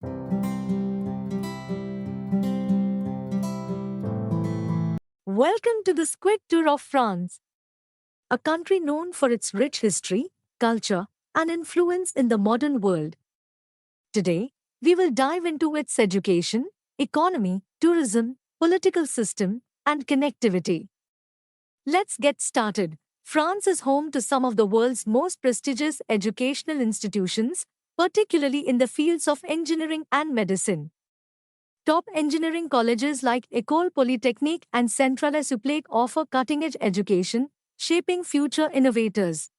Welcome to this quick tour of France, a country known for its rich history, culture, and influence in the modern world. Today, we will dive into its education, economy, tourism, political system, and connectivity. Let's get started. France is home to some of the world's most prestigious educational institutions, particularly in the fields of engineering and medicine. Top engineering colleges like École Polytechnique and Centrale Supélec offer cutting-edge education, shaping future innovators.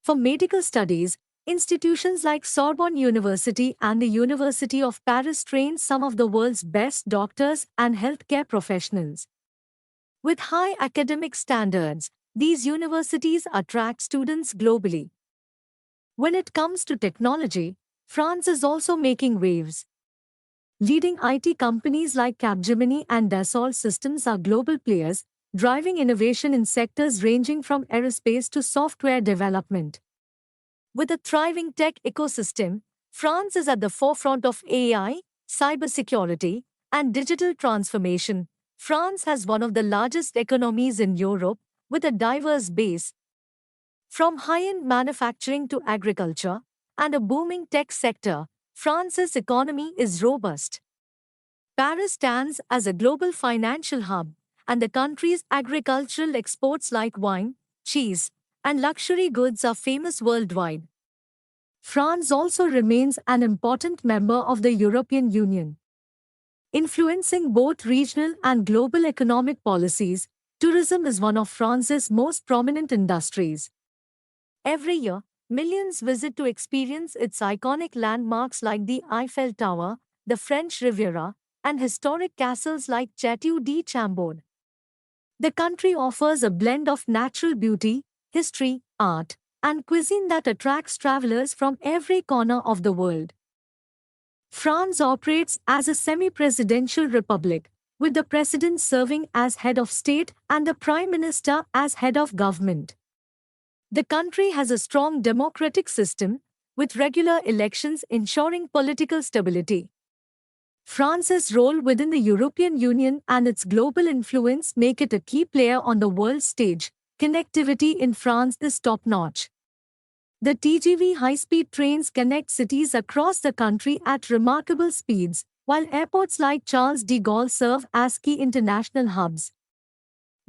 For medical studies, institutions like Sorbonne University and the University of Paris train some of the world's best doctors and healthcare professionals. With high academic standards, these universities attract students globally. When it comes to technology, France is also making waves. Leading IT companies like Capgemini and Dassault Systems are global players, driving innovation in sectors ranging from aerospace to software development. With a thriving tech ecosystem, France is at the forefront of AI, cybersecurity, and digital transformation. France has one of the largest economies in Europe, with a diverse base, from high-end manufacturing to agriculture, and a booming tech sector. France's economy is robust. Paris stands as a global financial hub, and the country's agricultural exports like wine, cheese, and luxury goods are famous worldwide. France also remains an important member of the European Union. Influencing both regional and global economic policies, tourism is one of France's most prominent industries. Every year, millions visit to experience its iconic landmarks like the Eiffel Tower, the French Riviera, and historic castles like Chateau de Chambord. The country offers a blend of natural beauty, history, art, and cuisine that attracts travelers from every corner of the world. France operates as a semi-presidential republic, with the president serving as head of state and the prime minister as head of government. The country has a strong democratic system, with regular elections ensuring political stability. France's role within the European Union and its global influence make it a key player on the world stage. Connectivity in France is top-notch. The TGV high-speed trains connect cities across the country at remarkable speeds, while airports like Charles de Gaulle serve as key international hubs.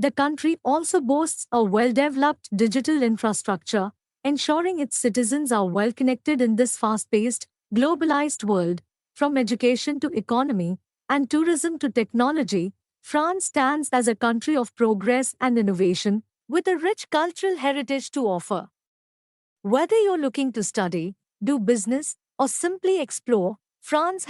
The country also boasts a well-developed digital infrastructure, ensuring its citizens are well connected in this fast-paced, globalized world. From education to economy and tourism to technology, France stands as a country of progress and innovation, with a rich cultural heritage to offer. Whether you're looking to study, do business, or simply explore, France